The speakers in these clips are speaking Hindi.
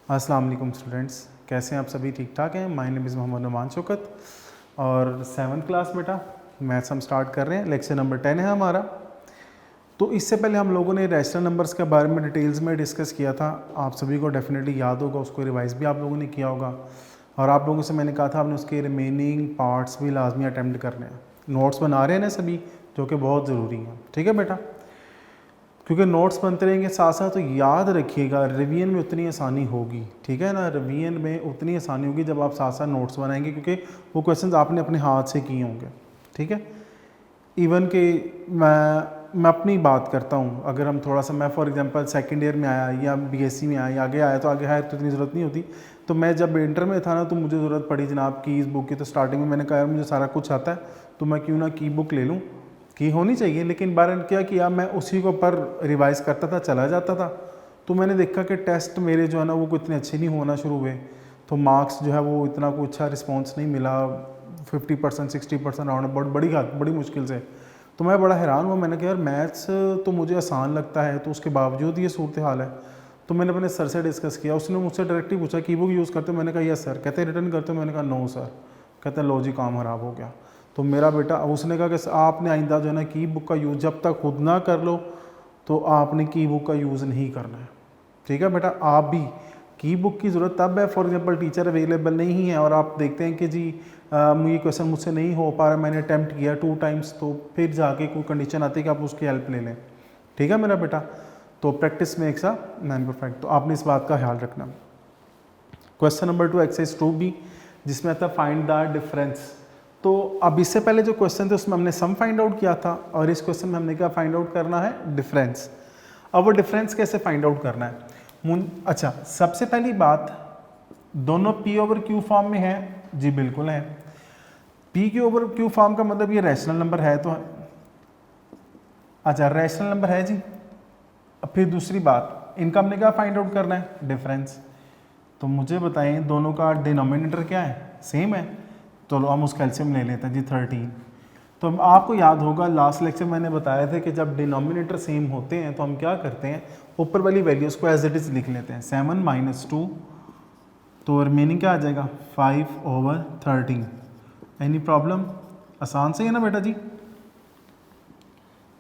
अस्सलाम वालेकुम स्टूडेंट्स, कैसे हैं आप सभी? ठीक ठाक हैं। My name is Mohammad Numan Shaukat और 7th क्लास बेटा मैथ्स हम स्टार्ट कर रहे हैं। लेक्चर नंबर 10 है हमारा। तो इससे पहले हम लोगों ने रैशनल नंबर्स के बारे में डिटेल्स में डिस्कस किया था। आप सभी को डेफिनेटली याद होगा, उसको रिवाइज भी आप लोगों ने किया होगा और आप लोगों से मैंने कहा था आपने उसके रिमेनिंग पार्ट्स भी लाजमी अटैम्प्ट करने हैं। नोट्स बना रहे हैं ना सभी, जो कि बहुत ज़रूरी हैं। ठीक है बेटा, क्योंकि नोट्स बनते रहेंगे साथ साथ, तो याद रखिएगा रिवीजन में उतनी आसानी होगी। ठीक है ना, रिवीजन में उतनी आसानी होगी जब आप साथ साथ नोट्स बनाएंगे, क्योंकि वो क्वेश्चंस आपने अपने हाथ से किए होंगे। ठीक है, इवन कि मैं अपनी बात करता हूँ, अगर हम थोड़ा सा, मैं फॉर एग्जांपल सेकंड ईयर में आया या बीएससी में आया या आगे आया, तो आगे हायर तो इतनी ज़रूरत नहीं होती। तो मैं जब इंटर में था ना, तो मुझे ज़रूरत पड़ी जनाब की इस बुक की। तो स्टार्टिंग में मैंने कहा यार मुझे सारा कुछ आता है, तो मैं क्यों ना की बुक ले लूँ, की होनी चाहिए। लेकिन बार क्या किया, मैं उसी को पर रिवाइज़ करता था, चला जाता था। तो मैंने देखा कि टेस्ट मेरे जो है ना वो इतने अच्छे नहीं होना शुरू हुए, तो मार्क्स जो है वो इतना कोई अच्छा रिस्पॉन्स नहीं मिला। 50% 60% राउंड बड़ी मुश्किल से। तो मैं बड़ा हैरान हुआ। मैंने कहा यार मैथ्स तो मुझे आसान लगता है, तो उसके बावजूद ये सूरत हाल है। तो मैंने अपने सर से डिस्कस किया। उसने मुझसे डायरेक्टली पूछा की बुक यूज़ करते हो? मैंने कहा यस सर। कहते रिटर्न करते हो? मैंने कहा नो सर। कहते लो जी काम ख़राब हो गया। तो मेरा बेटा, उसने कहा कि आपने आइंदा जो है ना की बुक का यूज़ जब तक खुद ना कर लो तो आपने की बुक का यूज़ नहीं करना है। ठीक है बेटा, आप भी की बुक की ज़रूरत तब है, फॉर एग्जांपल टीचर अवेलेबल नहीं है और आप देखते हैं कि जी ये क्वेश्चन मुझसे नहीं हो पा रहा, मैंने अटैम्प्ट किया 2 टाइम्स, तो फिर जाके कोई कंडीशन आती है कि आप उसकी हेल्प ले लें। ठीक है मेरा बेटा, तो practice makes a man perfect, तो आपने इस बात का ख्याल रखना। क्वेश्चन नंबर 2 एक्सरसाइज 2B, जिसमें आता फाइंड द डिफरेंस। तो अब इससे पहले जो क्वेश्चन थे उसमें हमने सम फाइंड आउट किया था और इस क्वेश्चन में हमने क्या फाइंड आउट करना है? डिफरेंस। अब वो डिफरेंस कैसे फाइंड आउट करना है? अच्छा, सबसे पहली बात, दोनों P/Q फॉर्म में है जी? बिल्कुल है। P/Q फॉर्म का मतलब ये रैशनल नंबर है, तो अच्छा रैशनल नंबर है जी। अब फिर दूसरी बात, इनका हमने क्या फाइंड आउट करना है? डिफरेंस। तो मुझे बताएं दोनों का डिनोमिनेटर क्या है? सेम है। तो हम उसका एलसीएम ले लेते हैं जी 13। तो आपको याद होगा लास्ट लेक्चर मैंने बताया था कि जब डिनोमिनेटर सेम होते हैं तो हम क्या करते हैं, ऊपर वाली वैल्यूज को एज इट इज़ लिख लेते हैं। 7 - 2, तो रिमेनिंग क्या आ जाएगा? 5/13। Any problem? आसान से है ना बेटा जी,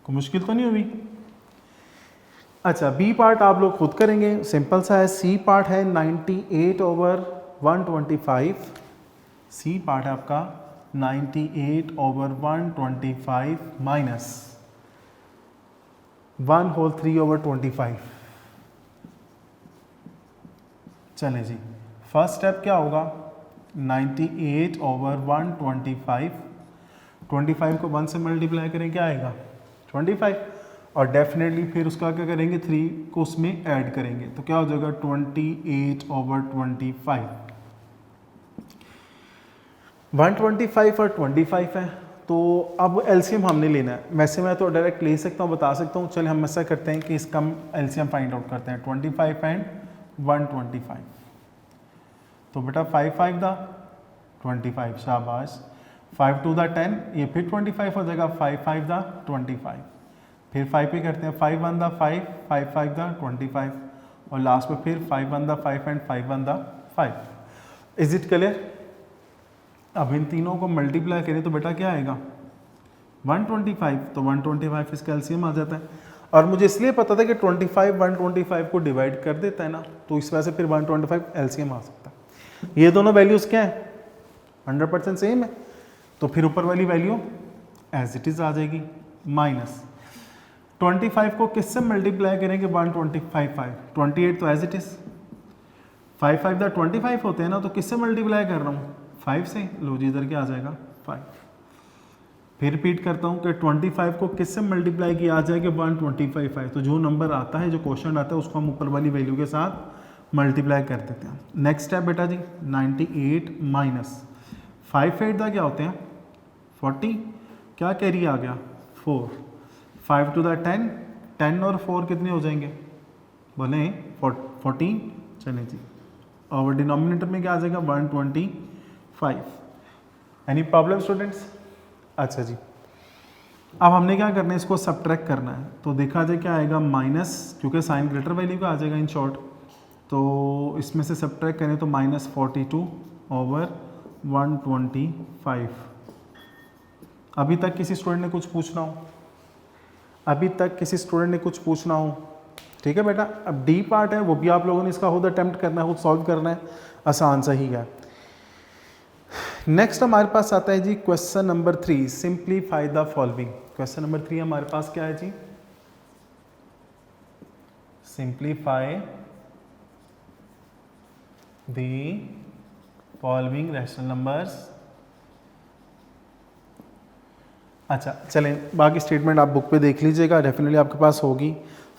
कोई मुश्किल तो नहीं हुई? अच्छा, बी पार्ट आप लोग खुद करेंगे, सिंपल सा है। सी पार्ट है 98/125। सी पार्ट है आपका 98/125 माइनस 1/3/25। चलें जी, फर्स्ट स्टेप क्या होगा? 98/125, 25 को 1 से मल्टीप्लाई करें, क्या आएगा? 25। और डेफिनेटली फिर उसका क्या करेंगे? 3 को उसमें ऐड करेंगे, तो क्या हो जाएगा? 28/25। 125 और 25 है, तो अब एलसीएम हमने लेना है। वैसे मैं तो डायरेक्ट ले सकता हूँ, बता सकता हूँ। चलिए हम ऐसा करते हैं कि इसका हम एलसीएम फाइंड आउट करते हैं। 25 एंड 125। तो बेटा 5 × 25, शाबाश। 5 × 10, ये फिर 25 हो जाएगा। 5 × 25, फिर 5 पे करते हैं। 5 × 5, 5 × 25 और लास्ट में फिर 5 × 5 एंड 5 × 5। Is it clear? अब इन तीनों को मल्टीप्लाई करें तो बेटा क्या आएगा? 125। तो 125 इसका एलसीएम आ जाता है। और मुझे इसलिए पता था कि 25 125 को डिवाइड कर देता है ना, तो इस वजह से फिर 125 एलसीएम आ सकता है। ये दोनों वैल्यूज क्या है? 100% सेम है, तो फिर ऊपर वाली वैल्यू एज इट इज आ जाएगी। माइनस 25 को किससे मल्टीप्लाई करेंगे? 125 28, तो एज इट इज। 5 5 25 होते हैं ना, तो किससे मल्टीप्लाई कर रहा हूँ? 5 से। लो जी, इधर क्या आ जाएगा? 5। फिर रिपीट करता हूँ कि 25 को किससे मल्टीप्लाई किया आ जाएगा? 125। तो जो नंबर आता है, जो क्वेश्चन आता है, उसको हम ऊपर वाली वैल्यू के साथ मल्टीप्लाई कर देते हैं। नेक्स्ट स्टेप बेटा जी, 98 माइनस 5 8 क्या होते हैं? 40। क्या कैरी आ गया? 4। 5 × 10, 10 और 4 कितने हो जाएंगे? बोले 14। चलें जी, और डिनोमिनेटर में क्या आ जाएगा? 125। Any problem students? अच्छा जी, अब हमने क्या करना है, इसको सब्ट्रैक्ट करना है। तो देखा जाए क्या आएगा? माइनस, क्योंकि साइन ग्रेटर वैल्यू का आ जाएगा इन शॉर्ट। तो इसमें से सब्ट्रैक्ट करें तो -42 ओवर 125। अभी तक किसी स्टूडेंट ने कुछ पूछना हो? अभी तक किसी स्टूडेंट ने कुछ पूछना हो? ठीक है बेटा, अब डी पार्ट है वो भी आप लोगों ने इसका खुद अटेम्प्ट करना है, खुद सॉल्व करना है, आसान सा ही है। नेक्स्ट हमारे पास आता है जी question number 3, simplify the following. Question number 3 हमारे पास क्या है जी? Simplify the following rational numbers. अच्छा चलें, बाकी स्टेटमेंट आप बुक पे देख लीजिएगा, डेफिनेटली आपके पास होगी।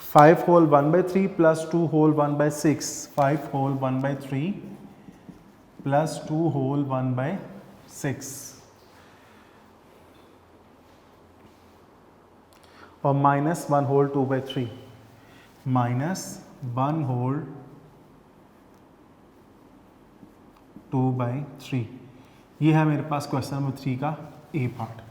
5 whole 1/3 plus 2 whole 1/6, 5 whole 1/3 plus 2 whole 1/6 और -1 होल 2/3, -1 होल 2/3। ये है मेरे पास क्वेश्चन नंबर 3 का ए पार्ट।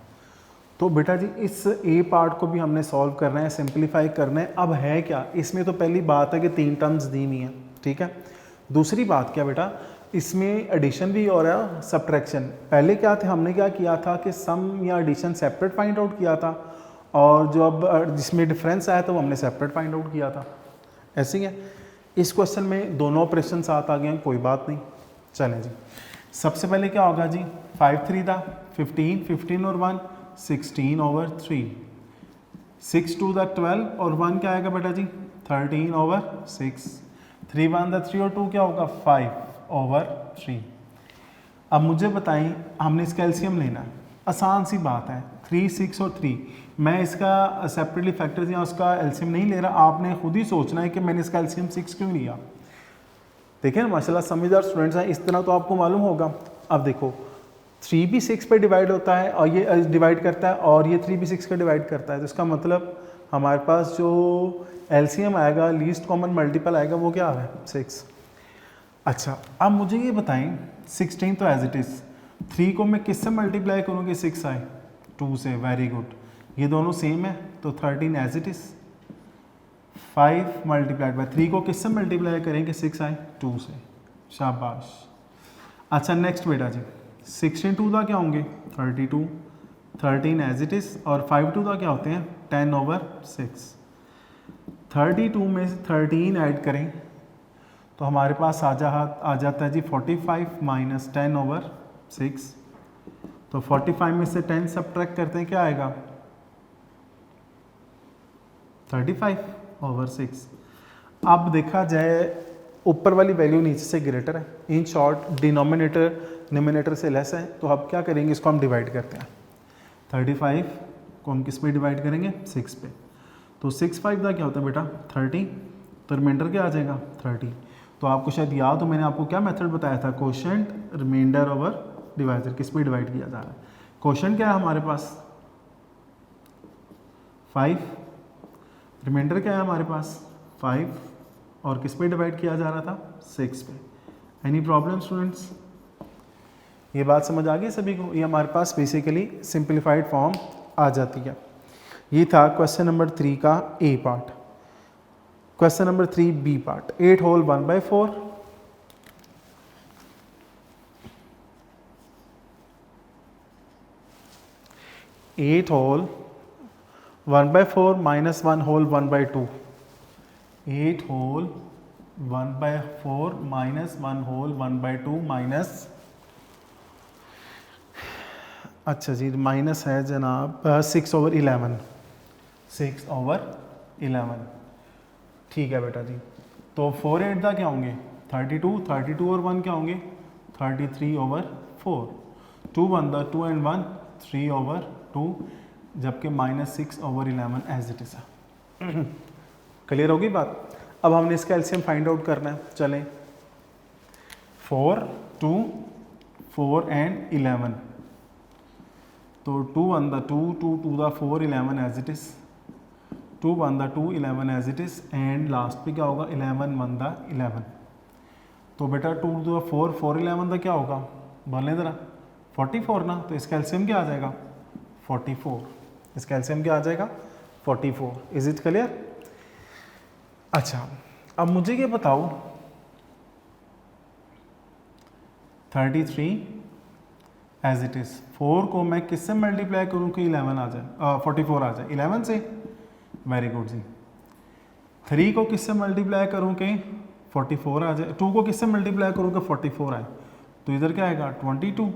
तो बेटा जी इस ए पार्ट को भी हमने सॉल्व करना है, सिंप्लीफाई करना है। अब है क्या इसमें? तो पहली बात है कि 3 टर्म्स दी हुई हैं, ठीक है। दूसरी बात क्या बेटा, इसमें एडिशन भी हो रहा है, सब्ट्रैक्शन। पहले क्या थे, हमने क्या किया था कि सम या एडिशन सेपरेट फाइंड आउट किया था, और जो अब जिसमें डिफरेंस आया था वो हमने सेपरेट फाइंड आउट किया था। ऐसे ही है इस क्वेश्चन में, दोनों ऑपरेशन साथ आ गए हैं, कोई बात नहीं। चलें जी, सबसे पहले क्या होगा जी, 5 3 था 15, 15 और 1 16 ओवर 3, 6 2 था 12 और 1 क्या आएगा बेटा जी 13 ओवर 6, 3 1 था 3 और 2 क्या होगा 5 ओवर 3। अब मुझे बताएं, हमने इसका एलसीएम लेना है, आसान सी बात है, 3 6 और 3। मैं इसका सेपरेटली फैक्टर्स या उसका एलसीएम नहीं ले रहा, आपने खुद ही सोचना है कि मैंने इसका एलसीएम 6 क्यों लिया। देखिए ना माशाल्लाह समझदार स्टूडेंट्स हैं, इस तरह तो आपको मालूम होगा। अब देखो 3 भी 6 पे डिवाइड होता है और ये डिवाइड करता है, और ये 3 भी 6 का डिवाइड करता है, तो इसका मतलब हमारे पास जो एलसीएम आएगा, लीस्ट कॉमन मल्टीपल आएगा, वो क्या है 6। अच्छा अब मुझे ये बताएं, 16 तो एज इट इज़, 3 को मैं किससे मल्टीप्लाई करूँ कि 6 आए? 2 से। वेरी गुड, ये दोनों सेम है, तो 13 as it is. 5 multiplied by 3 को किससे मल्टीप्लाई करेंगे 6 आए? 2 से। शाबाश। अच्छा नेक्स्ट बेटा जी, 16 2 का क्या होंगे 32, 13 एज इट इज़, और 5 2 का क्या होते हैं 10 ओवर 6। 32 में से 13 ऐड करें तो हमारे पास आ जाता है जी 45 माइनस 10 ओवर 6। तो 45 में से 10 सब्ट्रैक्ट करते हैं, क्या आएगा 35 ओवर 6। अब देखा जाए ऊपर वाली वैल्यू नीचे से ग्रेटर है, इन शॉर्ट डिनोमिनेटर न्यूमिनेटर से लेस है, तो अब क्या करेंगे, इसको हम डिवाइड करते हैं। 35 को हम किस पे डिवाइड करेंगे 6 पे, तो 6 5 का क्या होता है बेटा 30, तो रिमाइंडर क्या आ जाएगा 30। तो आपको शायद याद हो, मैंने आपको क्या मेथड बताया था, कोशेंट रिमाइंडर ओवर डिवाइजर, किस पे डिवाइड किया जा रहा है। कोशेंट क्या है हमारे पास 5, रिमाइंडर क्या है हमारे पास 5, और किस पे डिवाइड किया जा रहा था 6 पे। Any problem students? ये बात समझ आ गई सभी को? ये हमारे पास बेसिकली सिंप्लीफाइड फॉर्म आ जाती है। ये था क्वेश्चन नंबर 3 का A part. Question number 3 B part, 8 whole 1/4, 8 whole 1/4 minus 1 whole 1/2, 8 whole 1/4 minus 1 whole 1/2 minus, अच्छा जी माइनस है जनाब 6 ओवर 11, 6 ओवर 11। ठीक है बेटा जी, तो 4 8 का क्या होंगे 32, 32 और 1 क्या होंगे 33 ओवर 4, 2 1 द 2 एंड 1 3 ओवर 2, जबकि -6 ओवर 11 एज इट इज़ है। क्लियर होगी बात? अब हमने इसका एलसीएम फाइंड आउट करना है। चलें 4 2 4 एंड 11, तो 2 1 the 2 2 2 the 4 11 as it is, 2 1 the 2 11 as it is, and last पे क्या होगा 11 1 द 11। तो बेटा 2 2 4 4 11 का क्या होगा बोलें ज़रा 44 ना, तो इसका एलसीएम क्या आ जाएगा 44, इसका एलसीएम क्या आ जाएगा 44। Is it clear? अच्छा अब मुझे ये बताओ 33 एज इट इज़। 4 को मैं किससे मल्टीप्लाई करूँ कि 11 आ जाए 44 आ जाए? 11 से। वेरी गुड जी। 3 को किससे मल्टीप्लाई करूँ कि 44 आ जाए? 2 को किससे मल्टीप्लाई करूँ कि 44 आए? तो इधर क्या आएगा 22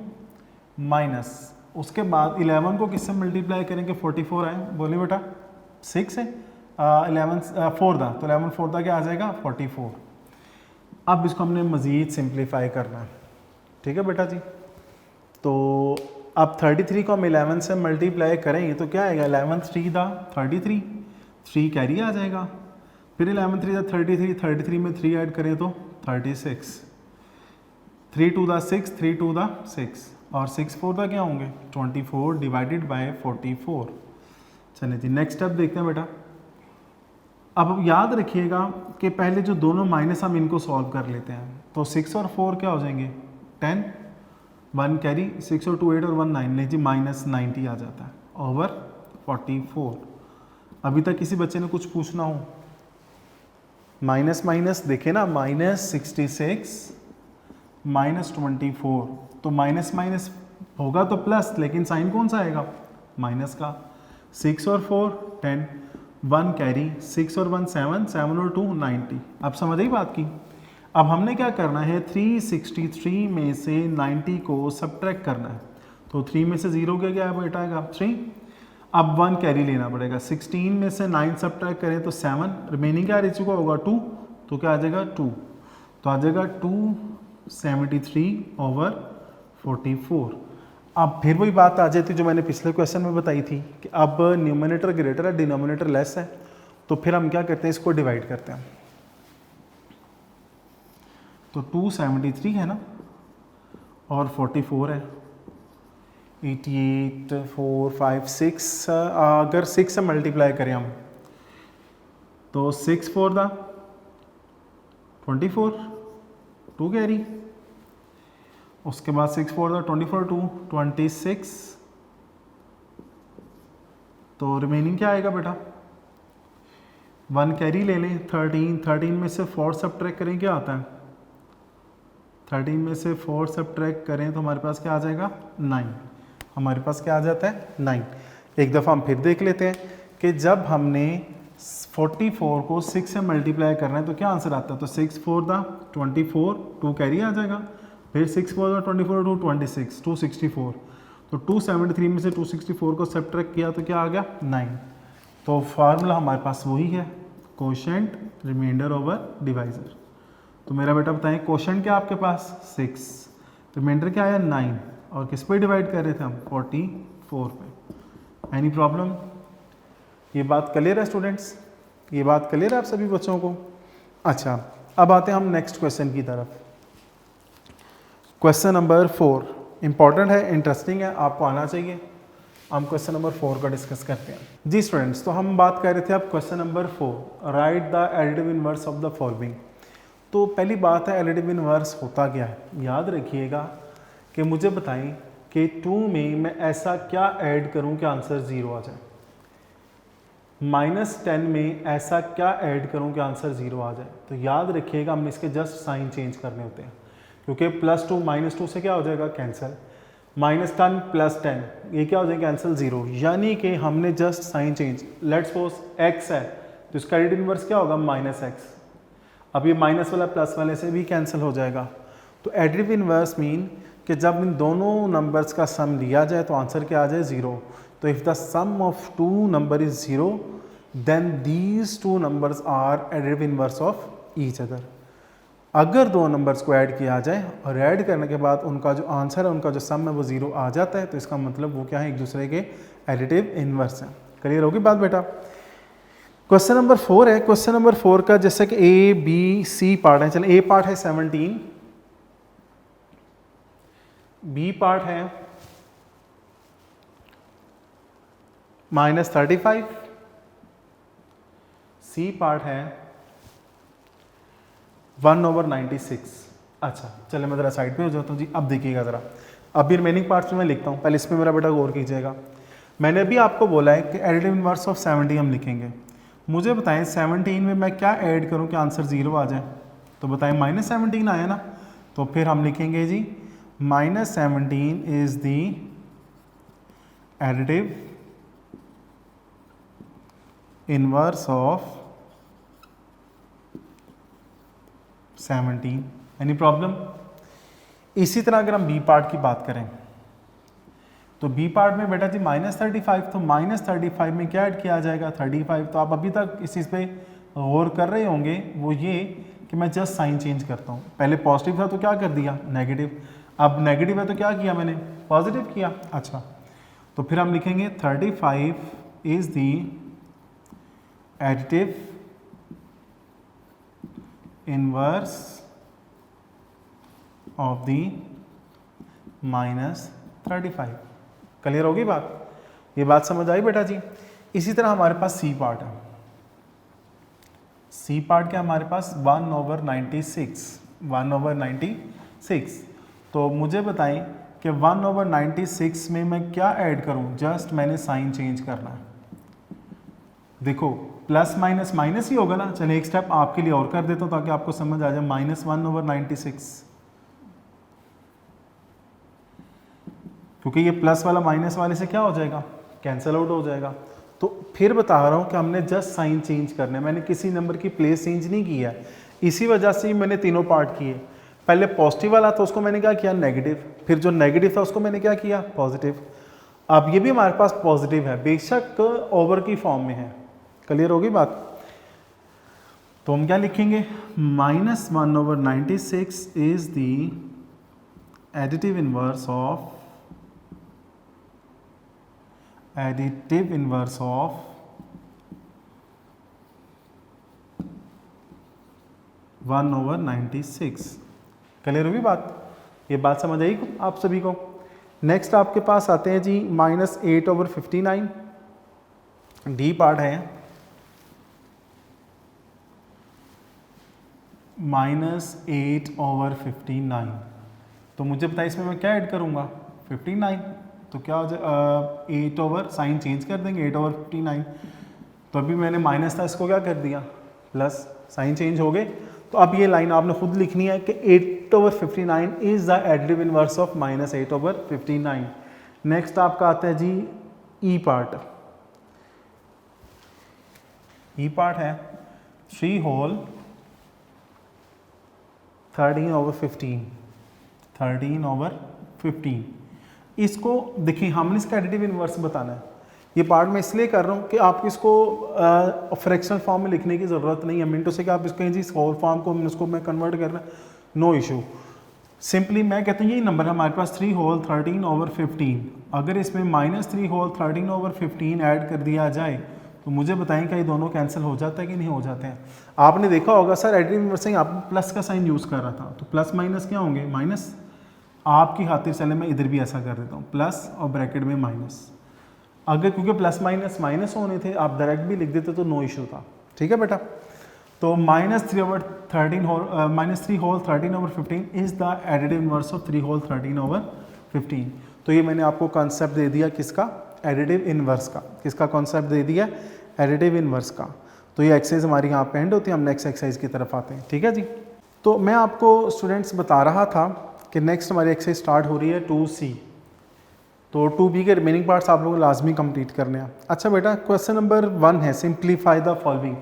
माइनस उसके बाद 11 को किससे मल्टीप्लाई करेंगे 44 आए? बोलिए बेटा 6 है 11 4 था, तो 11 4 था क्या आ जाएगा 44। अब इसको हमने मज़ीद सिंप्लीफाई करना है, ठीक है बेटा जी। तो अब 33 को हम 11 से मल्टीप्लाई करेंगे तो क्या आएगा 11 3 था 33, 3 कैरी आ जाएगा, फिर 11 3 था 33, 33 में 3 ऐड करें तो 36, 3 2 था 6, 3 2 था 6 और 6 4 था क्या होंगे 24 डिवाइडेड बाय 44। चलिए जी नेक्स्ट स्टेप देखते हैं बेटा। अब याद रखिएगा कि पहले जो दोनों माइनस हम इनको सॉल्व कर लेते हैं, तो 6 और 4 क्या हो जाएंगे 10, 1 कैरी, 6 और 2 8 और 1 9, नहीं जी माइनस 90 आ जाता है ओवर 44। अभी तक किसी बच्चे ने कुछ पूछना हो? माइनस माइनस देखे ना, माइनस 66 माइनस 24, तो माइनस माइनस होगा तो प्लस, लेकिन साइन कौन सा आएगा माइनस का। 6 और 4 10, 1 कैरी, 6 और 1 7, 7 और 2 90। अब समझ आई बात की। अब हमने क्या करना है 363 में से 90 को सब्ट्रैक्ट करना है, तो 3 में से 0 क्या है बेटा आएगा 3। अब 1 कैरी लेना पड़ेगा, 16 में से 9 सब्ट्रैक्ट करें तो 7, रिमेनिंग क्या रह चुका होगा 2, तो क्या आ जाएगा 2, तो आ जाएगा 273 ओवर 44। अब फिर वही बात आ जाती जो मैंने पिछले क्वेश्चन में बताई थी कि अब न्यूमरेटर ग्रेटर है डिनोमिनेटर लेस है, तो फिर हम क्या करते हैं इसको डिवाइड करते हैं। तो 273 है ना और 44 है, 88 4 5 6, अगर 6 से मल्टीप्लाई करें हम तो 6 4 था 24, 2 कैरी, उसके बाद 6 4 था 24 2 26, तो रिमेनिंग क्या आएगा बेटा 1 कैरी ले लें 13, 13 में से 4 सब्ट्रैक्ट करें क्या आता है 13 में से 4 सब्ट्रैक्ट करें तो हमारे पास क्या आ जाएगा 9, हमारे पास क्या आ जाता है 9। एक दफ़ा हम फिर देख लेते हैं कि जब हमने 44 को 6 से मल्टीप्लाई करना है तो क्या आंसर आता है, तो 6 4 था 24, 2 कैरी आ जाएगा, फिर 6 4 था 24 2 26, 264, तो 273 में से 264 को सब्ट्रैक्ट किया तो क्या आ गया 9। तो फार्मूला हमारे पास वही है कोशेंट रिमाइंडर ओवर डिवाइजर। तो मेरा बेटा बताएं कोशेंट क्या आपके पास 6, रिमाइंडर क्या आया 9 और किस पे डिवाइड कर रहे थे हम 44 पे। Any problem? ये बात क्लियर है स्टूडेंट्स, ये बात क्लियर है आप सभी बच्चों को? अच्छा अब आते हैं हम नेक्स्ट क्वेश्चन की तरफ। क्वेश्चन नंबर 4 इंपॉर्टेंट है, इंटरेस्टिंग है, आपको आना चाहिए। हम क्वेश्चन नंबर 4 का डिस्कस करते हैं जी स्टूडेंट्स। तो हम बात कर रहे थे अब question number 4, right the additive inverse of the following. तो पहली बात है एडिटिव इनवर्स होता क्या है, याद रखिएगा कि मुझे बताएं कि 2 में मैं ऐसा क्या ऐड करूं कि आंसर 0 आ जाए, -10 में ऐसा क्या ऐड करूं कि आंसर 0 आ जाए। तो याद रखिएगा हम इसके जस्ट साइन चेंज करने होते हैं, क्योंकि +2 -2 से क्या हो जाएगा कैंसिल, -10 + 10 ये क्या हो जाएगा कैंसिल 0, यानी कि हमने just sign change. Let's suppose x है तो इसका एडिटिव इनवर्स क्या होगा -x, अब ये माइनस वाला प्लस वाले से भी कैंसिल हो जाएगा। तो एडिटिव इनवर्स मीन कि जब इन दोनों नंबर्स का सम लिया जाए तो आंसर क्या आ जाए 0। तो if the sum of 2 number is 0 then these 2 numbers are additive inverse of each other. अगर 2 नंबर्स को ऐड किया जाए और ऐड करने के बाद उनका जो आंसर है उनका जो सम है वो 0 आ जाता है, तो इसका मतलब वो क्या है एक दूसरे के एडिटिव इनवर्स हैं। क्लियर होगी बात बेटा? क्वेश्चन नंबर 4 है। क्वेश्चन नंबर 4 का जैसे कि ए बी सी पार्ट है, चलो ए पार्ट है 17, बी पार्ट है -35, सी पार्ट है 1/96। अच्छा चले मैं ज़रा साइड पे हो जाता हूँ जी। अब देखिएगा ज़रा, अभी रिमेनिंग पार्ट्स में मैं लिखता हूँ, पहले इसमें मेरा बेटा गौर कीजिएगा। मैंने अभी आपको बोला है कि एडिटिव इनवर्स ऑफ 70 हम लिखेंगे। मुझे बताएं 17 में मैं क्या ऐड करूं कि आंसर 0 आ जाए, तो बताएं -17 आया ना, तो फिर हम लिखेंगे जी minus 17 is the additive inverse of 17। Any problem? इसी तरह अगर हम बी पार्ट की बात करें तो बी पार्ट में बेटा जी -35, तो -35 में क्या ऐड किया जाएगा 35। तो आप अभी तक इस चीज़ पे गौर कर रहे होंगे, वो ये कि मैं जस्ट साइन चेंज करता हूँ। पहले पॉजिटिव था तो क्या कर दिया नेगेटिव, अब नेगेटिव है तो क्या किया मैंने पॉजिटिव किया। अच्छा, तो फिर हम लिखेंगे 35 is the additive inverse of the -35। Clear होगी बात? ये बात समझ आई बेटा जी? इसी तरह हमारे पास सी पार्ट है। सी पार्ट क्या हमारे पास 1/96, 1/96। तो मुझे बताएं कि 1/96 में मैं क्या ऐड करूं, जस्ट मैंने साइन चेंज करना है। देखो प्लस माइनस माइनस ही होगा ना। चलिए एक स्टेप आपके लिए और कर देता हूं ताकि आपको समझ आ जाए। -1/96, क्योंकि ये प्लस वाला माइनस वाले से क्या हो जाएगा कैंसिल आउट हो जाएगा। तो फिर बता रहा हूं कि हमने जस्ट साइन चेंज करना है, मैंने किसी नंबर की प्लेस चेंज नहीं किया है। इसी वजह से ही मैंने तीनों पार्ट किए। पहले पॉजिटिव वाला था उसको मैंने क्या किया नेगेटिव, फिर जो नेगेटिव था उसको मैंने क्या किया पॉजिटिव। अब ये भी हमारे पास पॉजिटिव है, बेशक ओवर की फॉर्म में है। क्लियर होगी बात? तो हम क्या लिखेंगे -1/96 is the additive inverse of 1/96। Clear होगी बात? ये बात समझ आई आप सभी को? नेक्स्ट आपके पास आते हैं जी -8/59। डी पार्ट है -8/59। तो मुझे बताइए इसमें मैं क्या ऐड करूंगा 59। तो क्या हो जाए 8 ओवर साइन चेंज कर देंगे 8/59। तो अभी मैंने माइनस था इसको क्या कर दिया प्लस, साइन चेंज हो गए। तो अब ये लाइन आपने खुद लिखनी है कि 8/59 is the additive inverse of -8/59। Next आपका आता है जी ई पार्ट। ई पार्ट है 3 होल 13/15, 13/15। इसको देखिए हमने इसका एडिटिव इनवर्स बताना है। ये पार्ट मैं इसलिए कर रहा हूँ कि आपको इसको फ्रैक्शनल फॉर्म में लिखने की ज़रूरत नहीं है। मिनटों से कि आप इसको जी होल फॉर्म को इसको मैं कन्वर्ट करना, नो इशू। सिंपली मैं कहता हूँ ये नंबर हमारे पास 3 होल 13/15। अगर इसमें -3 होल 13/15 ऐड कर दिया जाए तो मुझे बताएं क्या ये दोनों कैंसिल हो जाता है कि नहीं हो जाते हैं? आपने देखा होगा सर एडिटिव इनवर्स में आप प्लस का साइन यूज़ कर रहा था, तो प्लस माइनस क्या होंगे माइनस। आपकी खातिर चले मैं इधर भी ऐसा कर देता हूँ, प्लस और ब्रैकेट में माइनस। अगर क्योंकि प्लस माइनस माइनस होने थे आप डायरेक्ट भी लिख देते तो नो इशू था। ठीक है बेटा? तो -3 whole 13/15 is the additive inverse of 3 whole 13/15। तो ये मैंने आपको कॉन्सेप्ट दे दिया किसका, एडिटिव इनवर्स का। किसका कॉन्सेप्ट दे दिया, एडिटिव इनवर्स का। तो ये एक्सरसाइज हमारी यहाँ पे एंड होती है, हम नेक्स्ट एक्सरसाइज की तरफ आते हैं। ठीक है जी? तो मैं आपको स्टूडेंट्स बता रहा था कि नेक्स्ट हमारी एक्सरसाइज स्टार्ट हो रही है 2C। तो 2B के रिमेनिंग पार्ट्स आप लोग लाजमी कंप्लीट करने हैं। अच्छा बेटा क्वेश्चन नंबर 1 है simplify the following.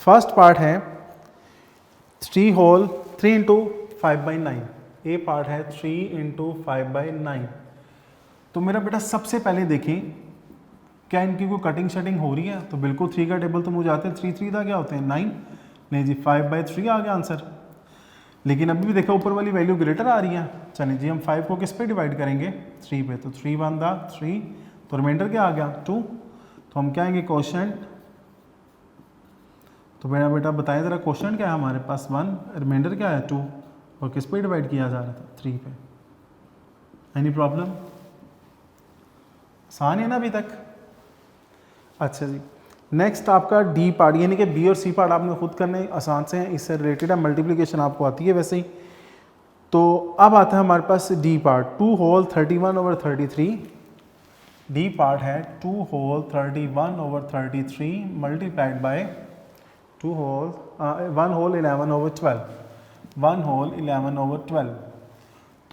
First part है 3 होल 3 × 5/9। ए पार्ट है 3 × 5/9। तो मेरा बेटा सबसे पहले देखें क्या इनकी कोई कटिंग शटिंग हो रही है? तो बिल्कुल 3 का टेबल तो मुझे आते हैं 3 3 था क्या होते हैं 9। नहीं जी 5/3 आ गया आंसर। लेकिन अभी भी देखा ऊपर वाली वैल्यू ग्रेटर आ रही है। चलिए जी हम 5 को किस पे डिवाइड करेंगे 3 पे। तो 3 1 दा 3, तो रिमाइंडर क्या आ गया 2। तो हम क्या आएंगे क्वोशंट। तो मेरा बेटा बताएं ज़रा क्वोशंट क्या है हमारे पास 1, रिमाइंडर क्या है 2, और किस पे डिवाइड किया जा रहा था 3 पे। Any problem? आसान है ना अभी तक? अच्छा जी नेक्स्ट आपका डी पार्ट, यानी कि बी और सी पार्ट आपने खुद करने आसान से हैं, इससे रिलेटेड है। मल्टीप्लिकेशन आपको आती है वैसे ही। तो अब आता है हमारे पास D part 2 whole 31/33। D part है 2 whole 31/33 multiplied by 1 whole 11/12, 1 whole 11/12।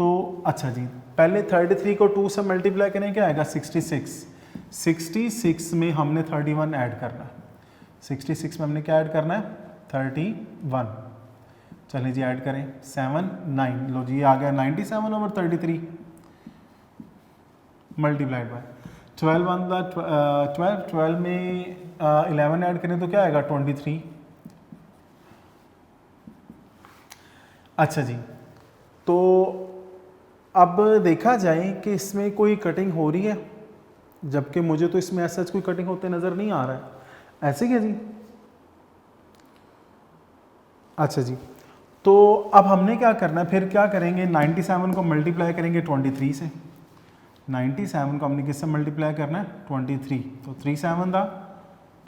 तो अच्छा जी, पहले 33 को 2 से मल्टीप्लाई करें, क्या आएगा 66। 66 में हमने 31 ऐड करना है। 66 में हमने क्या ऐड करना है 31। चलिए जी ऐड करें 7 9, लो जी आ गया 97 over 33 multiplied by 12 one the 12, 12 में 11 ऐड करें तो क्या आएगा 23। अच्छा जी, तो अब देखा जाए कि इसमें कोई कटिंग हो रही है, जबकि मुझे तो इसमें ऐसा कोई कटिंग होते नज़र नहीं आ रहा है। ऐसे क्या जी? अच्छा जी, तो अब हमने क्या करना है, फिर क्या करेंगे 97 को मल्टीप्लाई करेंगे 23 से। 97 को हमने किससे मल्टीप्लाई करना है 23, तो 3 7 दा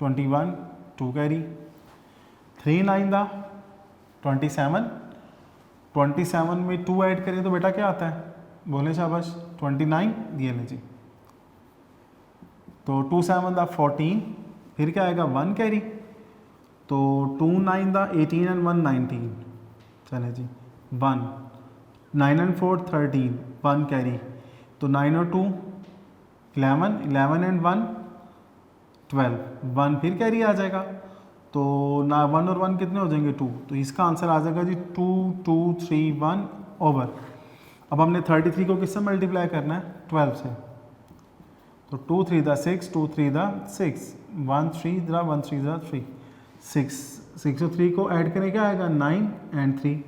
21, 2 कैरी, 3 9 दा 27, 27 में 2 ऐड करें तो बेटा क्या आता है, बोले शाबाश 29, ये ले जी। तो 2 7 दा 14, फिर क्या आएगा 1 कैरी, तो 2 9 दा 18 एंड 1 19, चले जी 1, 9 एंड 4 13, 1 कैरी, तो 9 और 2 11, 11 एंड 1 12, 1 फिर कैरी आ जाएगा, तो ना 1 और 1 कितने हो जाएंगे 2, तो इसका आंसर आ जाएगा जी 2 2 3 1 ओवर। अब हमने 33 को किससे मल्टीप्लाई करना है 12 से, तो 2 3 दा 6, 2 3 दा 6, 1 3 दा 1 3 दा 3, 6 6 और 3 को ऐड करें क्या आएगा 9 एंड 3,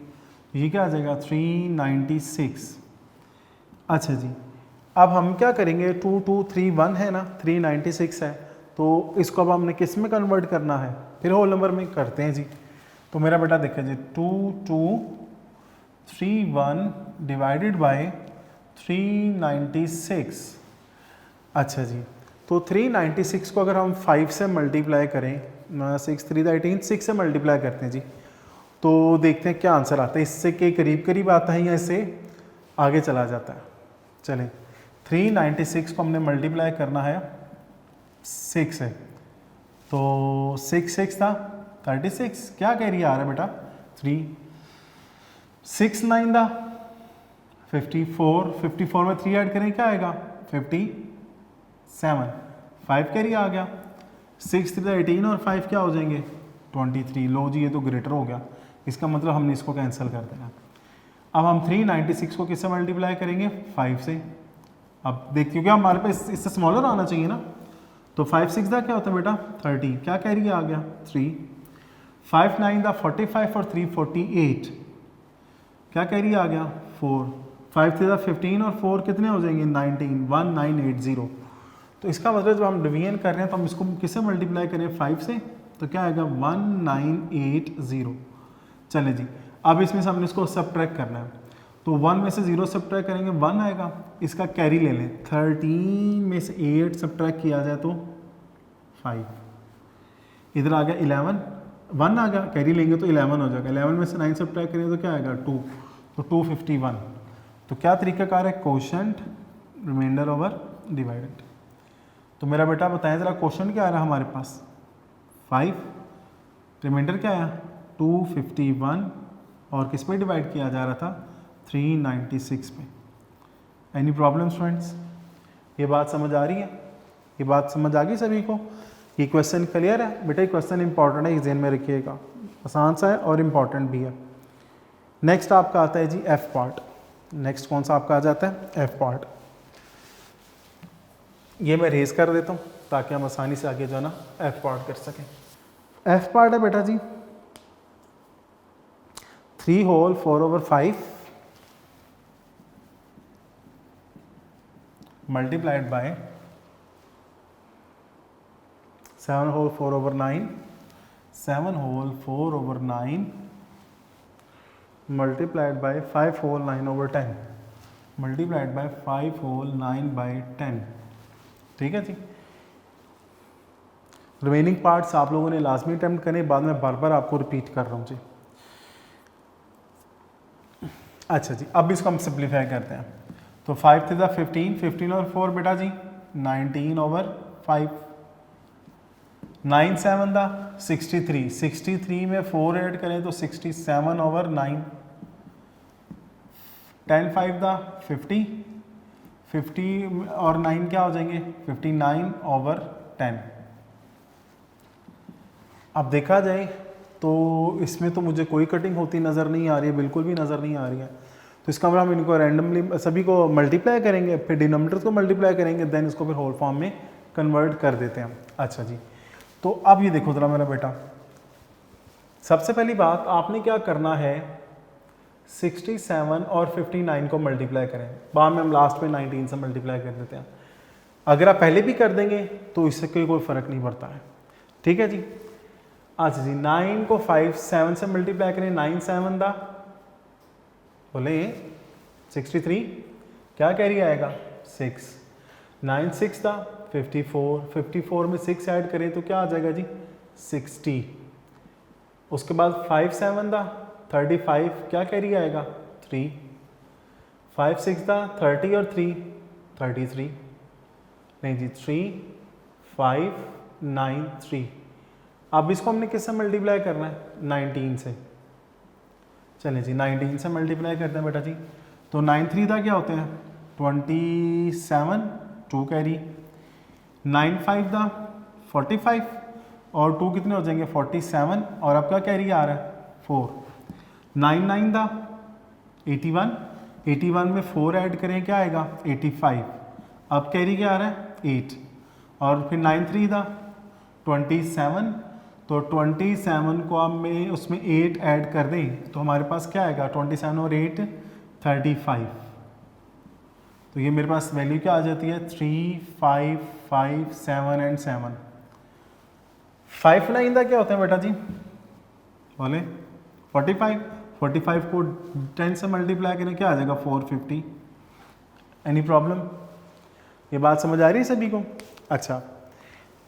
ये क्या आ जाएगा 396। अच्छा जी, अब हम क्या करेंगे 2 2 3 1 है ना, 396 है, तो इसको अब हमने किस में कन्वर्ट करना है, फिर होल नंबर में करते हैं जी। तो मेरा बेटा देखिए जी 2 2 3 1 डिवाइडेड बाय 396। अच्छा जी, तो 396 को अगर हम 5 से मल्टीप्लाई करें, 6 3 18, 6 से मल्टीप्लाई करते हैं जी, तो देखते हैं क्या आंसर आता है, इससे के करीब करीब आता है या इससे आगे चला जाता है। चलें 396 को हमने मल्टीप्लाई करना है 6 से, तो 6 6 था 36, क्या कैरी आ रहा है बेटा 3, 6 9 था 54, 54 में 3 ऐड करें क्या आएगा 57, 5 कैरी आ गया, 6 3 18 और 5 क्या हो जाएंगे 23। लो जी ये तो ग्रेटर हो गया, इसका मतलब हमने इसको कैंसिल कर देना। अब हम 396 को किससे मल्टीप्लाई करेंगे 5 से। अब देख क्योंकि हमारे पास इससे स्मॉलर आना चाहिए ना, तो 5 6 दा क्या होता है बेटा 30, क्या कैरी आ गया 3, 5 9 दा 45 और 3 48, क्या कैरी आ गया 4, 5 3 दा 15 और 4 कितने हो जाएंगे 19, 1980। तो इसका मतलब जब हम डिवीजन कर रहे हैं तो हम इसको किससे मल्टीप्लाई करें 5 से, तो क्या आएगा 1980। चले जी, अब इसमें से हमने इसको सब्ट्रैक्ट करना है, तो 1 में से 0 सब्ट्रैक्ट करेंगे 1 आएगा, इसका कैरी ले लें, 13 में से 8 सब्ट्रैक्ट किया जाए तो 5, इधर आ गया 11, 1 आ गया, कैरी लेंगे तो 11 हो जाएगा, 11 में से 9 सब्ट्रैक्ट करेंगे तो क्या आएगा 2, तो 251। तो क्या तरीकाकार है कोशेंट रिमाइंडर ओवर डिवाइडेड। तो मेरा बेटा बताएं ज़रा क्वेश्चन क्या आ रहा है हमारे पास 5, रिमाइंडर क्या आया 251 और किस पे डिवाइड किया जा रहा था 396 पे। एनी प्रॉब्लम स्टूडेंट्स, ये बात समझ आ रही है, ये बात समझ आ गई सभी को, ये क्वेश्चन क्लियर है बेटा, ये क्वेश्चन इंपॉर्टेंट है, एग्जाम में रखिएगा, आसान सा है और इम्पॉर्टेंट भी है। नेक्स्ट आपका आता है जी एफ पार्ट। नेक्स्ट कौन सा आपका आ जाता है एफ पार्ट, ये मैं रेज कर देता हूँ ताकि हम आसानी से आगे जो है ना एफ पार्ट कर सकें। एफ पार्ट है बेटा जी 3 whole 4 over 5 multiplied by 7 whole 4 over 9, 7 whole 4 over 9 multiplied by 5 whole 9 over 10 multiplied by 5 whole 9 by 10। ठीक है जी, रिमेनिंग पार्ट्स आप लोगों ने लाजमी अटेम्प्ट करें, बाद में बार बार आपको रिपीट कर रहा हूँ जी। अच्छा जी, अब इसको हम सिंप्लीफाई करते हैं, तो 5 थे 15, 15 और 4 बेटा जी 19 ओवर 5, 9 7 दा 63, 63 में 4 ऐड करें तो 67 ओवर 9, 10 5 दा 50, 50 और 9 क्या हो जाएंगे 59/10। अब देखा जाए तो इसमें तो मुझे कोई कटिंग होती नज़र नहीं आ रही है, बिल्कुल भी नज़र नहीं आ रही है। तो इसका मतलब हम इनको रैंडमली सभी को मल्टीप्लाई करेंगे, फिर डिनोमिनेटर को मल्टीप्लाई करेंगे, देन इसको फिर होल फॉर्म में कन्वर्ट कर देते हैं। अच्छा जी, तो अब ये देखो ज़रा मेरा बेटा, सबसे पहली बात आपने क्या करना है, 67 और 59 को मल्टीप्लाई करें, बाद में हम लास्ट में 19 से मल्टीप्लाई कर देते हैं। अगर आप पहले भी कर देंगे तो इससे कोई फ़र्क नहीं पड़ता है, ठीक है जी। अच्छा जी, 9 को 5 7 से मल्टीप्लाई करें, 9 7 दा बोले 63, क्या कैरी आएगा 6, 9 6 दा 54, 54 में 6 ऐड करें तो क्या आ जाएगा जी 60। उसके बाद 5 7 दा 35, क्या कैरी आएगा 3, 5 6 दा 30 और 3 33, नहीं जी 3 5 9 3। अब इसको हमने किससे मल्टीप्लाई करना है 19 से। चलिए जी 19 से मल्टीप्लाई करते हैं बेटा जी। तो 9 3 दा क्या होते हैं 27, 2 कैरी, 9 5 दा 45 और 2 कितने हो जाएंगे 47 और आपका कैरी आ रहा है 4, 9 9 दा 81, 81 में 4 ऐड करें क्या आएगा 85, अब कैरी क्या आ रहा है 8 और फिर 9 3 दा 27, तो 27 को अब में उसमें 8 ऐड कर दें तो हमारे पास क्या आएगा 27 और 8 35। तो ये मेरे पास वैल्यू क्या आ जाती है 3 5 5 7 एंड 7। 5 9 का क्या होता है बेटा जी बोले 45, 45 को 10 से मल्टीप्लाई करें क्या आ जाएगा 450। एनी प्रॉब्लम, ये बात समझ आ रही है सभी को। अच्छा,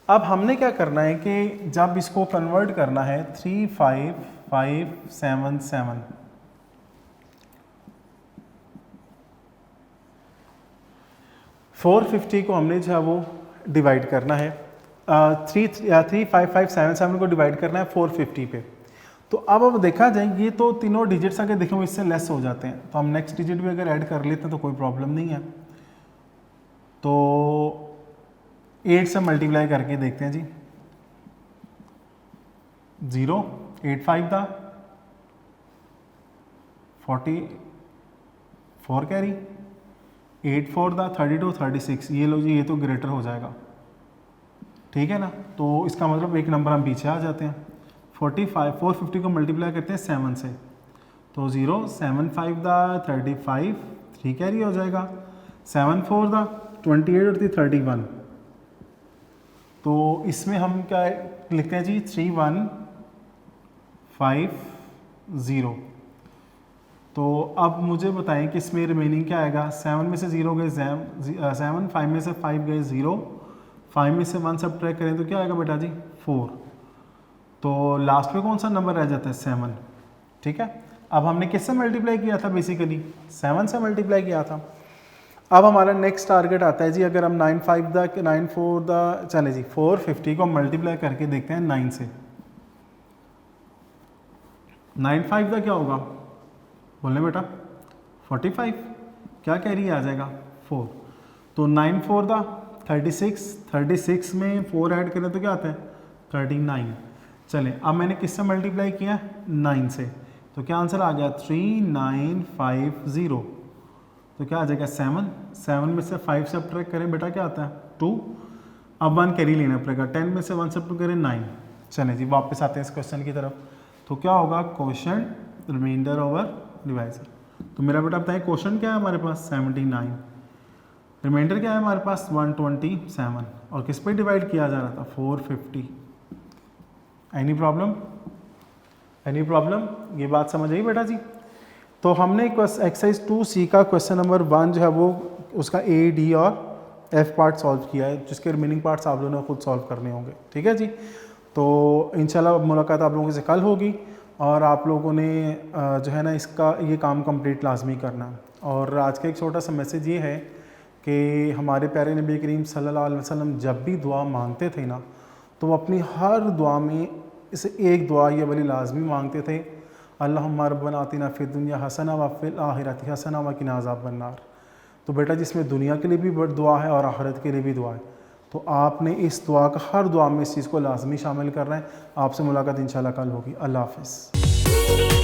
अब हमने क्या करना है कि जब इसको कन्वर्ट करना है 3 5 5 7 7, फोर 450 को हमने जो है वो डिवाइड करना है 3 5 5 7 7 को डिवाइड करना है 450 पे। तो अब देखा जाए ये तो तीनों डिजिट्स अगर देखें इससे लेस हो जाते हैं, तो हम नेक्स्ट डिजिट भी अगर ऐड कर लेते हैं तो कोई प्रॉब्लम नहीं है। तो 8 से मल्टीप्लाई करके देखते हैं जी 0 8 5 दा 44 कैरी, 8 4 दा 32 36, ये लो जी ये तो ग्रेटर हो जाएगा, ठीक है ना। तो इसका मतलब एक नंबर हम पीछे आ जाते हैं। 45 450 को मल्टीप्लाई करते हैं 7 से, तो 0 7 5 दा 35 3 कैरी हो जाएगा, 7 4 दा 28 और 31। तो इसमें हम क्या लिखते हैं जी 3 1 5 0। तो अब मुझे बताएं कि इसमें रिमेनिंग क्या आएगा, 7 में से 0 गए 7, 5 में से 5 गए 0, 5 में से 1 सब्ट्रैक्ट करें तो क्या आएगा बेटा जी 4। तो लास्ट में कौन सा नंबर रह जाता है 7, ठीक है। अब हमने किससे मल्टीप्लाई किया था बेसिकली 7 से मल्टीप्लाई किया था। अब हमारा नेक्स्ट टारगेट आता है जी, अगर हम 9 5 दा 9 4 दा चले जी 450 को मल्टीप्लाई करके देखते हैं 9 से। 9 5 दा क्या होगा बोलने बेटा 45, क्या कैरी आ जाएगा 4। तो 9 4 दा 36, 36 में 4 ऐड करें तो क्या आता है 39। चले अब मैंने किससे मल्टीप्लाई किया 9 से, तो क्या आंसर आ गया 3950। तो क्या आ जाएगा 7, 7 में से 5 सब्ट्रैक्ट करें बेटा क्या आता है 2, अब 1 कैरी लेना पड़ेगा, 10 में से 1 सब्ट्रैक्ट करें 9। चलें जी वापस आते हैं इस क्वेश्चन की तरफ। तो क्या होगा क्वेश्चन रिमाइंडर ओवर डिवाइजर। तो मेरा बेटा बताएं क्वेश्चन क्या है हमारे पास 79, रिमाइंडर क्या है हमारे पास 127 और किस पे डिवाइड किया जा रहा था 450। एनी प्रॉब्लम, एनी प्रॉब्लम, ये बात समझ आई बेटा जी। तो हमने एक्सरसाइज 2C का क्वेश्चन नंबर 1 जो है वो उसका A, D और F पार्ट सॉल्व किया है, जिसके रिमेनिंग पार्ट्स आप लोगों ने खुद सॉल्व करने होंगे, ठीक है जी। तो इंशाल्लाह मुलाकात आप लोगों से कल होगी और आप लोगों ने जो है ना इसका ये काम कंप्लीट लाजमी करना। और आज का एक छोटा सा मैसेज ये है कि हमारे प्यारे नबी करीम सल्लल्लाहु अलैहि वसल्लम जब भी दुआ मांगते थे ना, तो वो अपनी हर दुआ में इसे एक दुआ ये वाली लाजमी मांगते थे, अल्लाहुम्मा रब्बना आतिना फिद दुनिया हसना व फिल आखिरति हसना व किना अज़ाबन नार। तो बेटा जिसमें दुनिया के लिए भी दुआ है और आखिरत के लिए भी दुआ है, तो आपने इस दुआ का हर दुआ में इस चीज़ को लाजमी शामिल करना है। आपसे मुलाकात इंशाल्लाह कल होगी। अल्लाह हाफ़िज़।